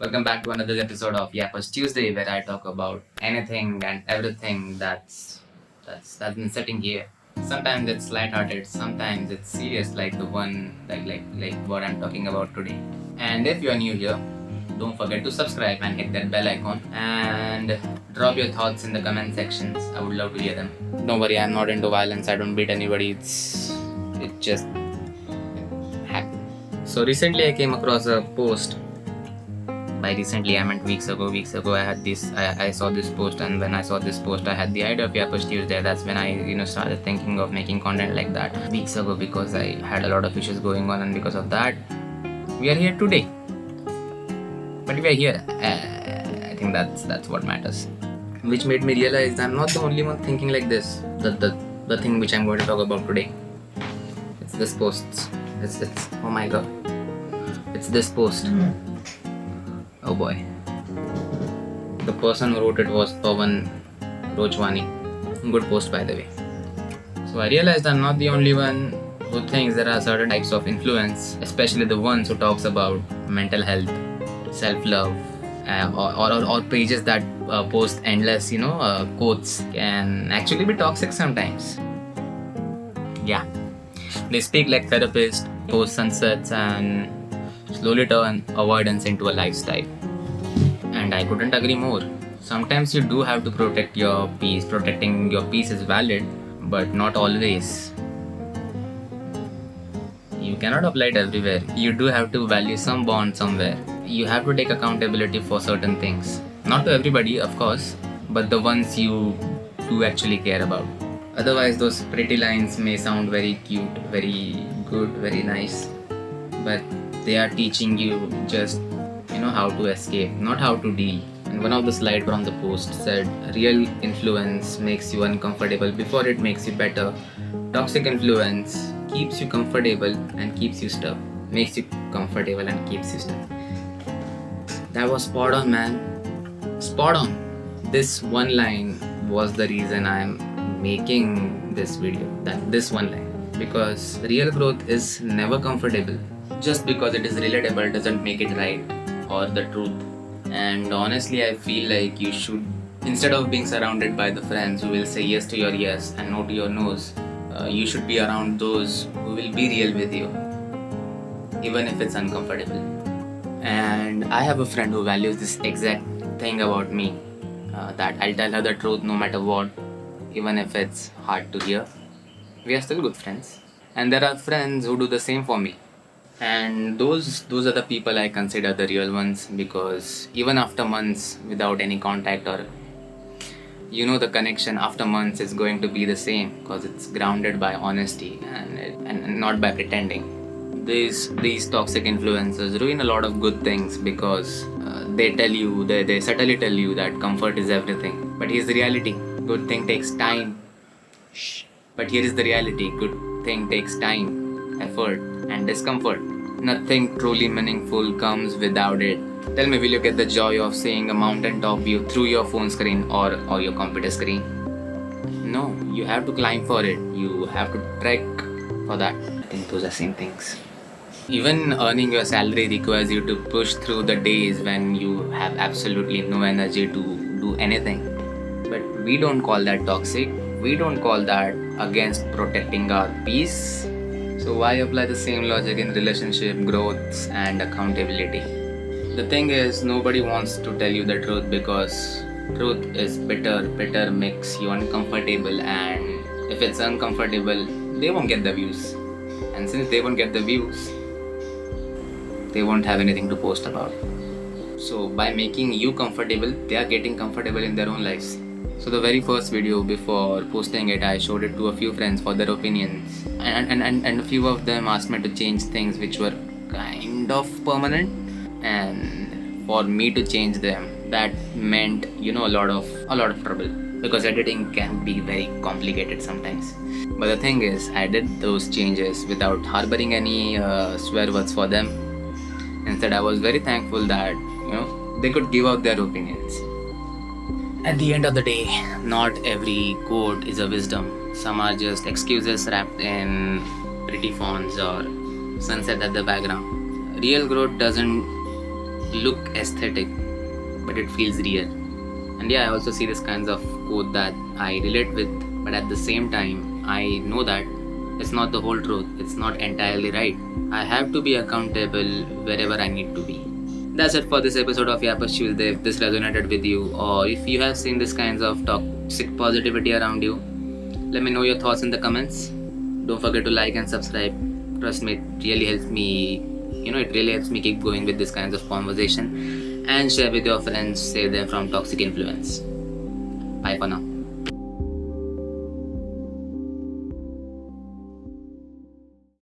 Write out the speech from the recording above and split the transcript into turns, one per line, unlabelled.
Welcome back to another episode of Yapper's Tuesday, where I talk about anything and everything that's been sitting here. Sometimes it's lighthearted, sometimes it's serious, like the one like what I'm talking about today. And if you are new here, don't forget to subscribe and hit that bell icon and drop your thoughts in the comment sections. I would love to hear them. Don't worry, I'm not into violence. I don't beat anybody. It just happened. So recently I came across a post. By recently I meant weeks ago. I saw this post, and when I saw this post I had the idea of Yapper's Tuesday. That's when I started thinking of making content like that weeks ago, because I had a lot of issues going on, and because of that we are here today. But we are here. I think that's what matters. Which made me realize I'm not the only one thinking like this. The thing which I'm going to talk about today. It's this post. It's oh my god. It's this post. Oh boy. The person who wrote it was Pawan Rochwani. Good post, by the way. So I realized I'm not the only one who thinks there are certain types of influence, especially the ones who talks about mental health, self-love, or pages that post endless, quotes can actually be toxic sometimes. Yeah. They speak like therapists, post sunsets, and slowly turn avoidance into a lifestyle. And I couldn't agree more. Sometimes you do have to protect your peace. Protecting your peace is valid, but not always. You cannot apply it everywhere. You do have to value some bond somewhere. You have to take accountability for certain things. Not to everybody, of course, but the ones you do actually care about. Otherwise, those pretty lines may sound very cute, very good, very nice, but they are teaching you just how to escape, not how to deal. And one of the slides from the post said, real influence makes you uncomfortable before it makes you better. Toxic influence keeps you comfortable and keeps you stuck. Makes you comfortable and keeps you stuck. That was spot on, man. Spot on. This one line was the reason I'm making this video. This one line. Because real growth is never comfortable. Just because it is relatable doesn't make it right or the truth. And honestly, I feel like you should, instead of being surrounded by the friends who will say yes to your yes and no to your no's, you should be around those who will be real with you, even if it's uncomfortable. And I have a friend who values this exact thing about me, that I'll tell her the truth no matter what, even if it's hard to hear. We are still good friends. And there are friends who do the same for me. And those are the people I consider the real ones, because even after months without any contact, or the connection after months is going to be the same, because it's grounded by honesty and not by pretending. These toxic influences ruin a lot of good things, because they subtly tell you that comfort is everything. But here's the reality: good thing takes time. But here is the reality: good thing takes time, effort, and discomfort. Nothing truly meaningful comes without it. Tell me, will you get the joy of seeing a mountaintop view through your phone screen or your computer screen? No, you have to climb for it. You have to trek for that. I think those are same things. Even earning your salary requires you to push through the days when you have absolutely no energy to do anything. But we don't call that toxic. We don't call that against protecting our peace. So why apply the same logic in relationship, growth, and accountability? The thing is, nobody wants to tell you the truth, because truth is bitter. Bitter makes you uncomfortable, and if it's uncomfortable, they won't get the views. And since they won't get the views, they won't have anything to post about. So by making you comfortable, they are getting comfortable in their own lives. So the very first video, before posting it, I showed it to a few friends for their opinions, and a few of them asked me to change things which were kind of permanent, and for me to change them, that meant a lot of trouble, because editing can be very complicated sometimes. But the thing is, I did those changes without harboring any swear words for them. Instead, I was very thankful that they could give out their opinions. At the end of the day, not every quote is a wisdom. Some are just excuses wrapped in pretty fonts or sunset at the background. Real growth doesn't look aesthetic, but it feels real. And yeah, I also see this kinds of quote that I relate with, but at the same time, I know that it's not the whole truth. It's not entirely right. I have to be accountable wherever I need to be. That's it for this episode of Yapper Tuesday. If this resonated with you, or if you have seen this kinds of toxic positivity around you, let me know your thoughts in the comments. Don't forget to like and subscribe. Trust me, it really helps me. It really helps me keep going with this kinds of conversation. And share with your friends. Save them from toxic influence. Bye for now.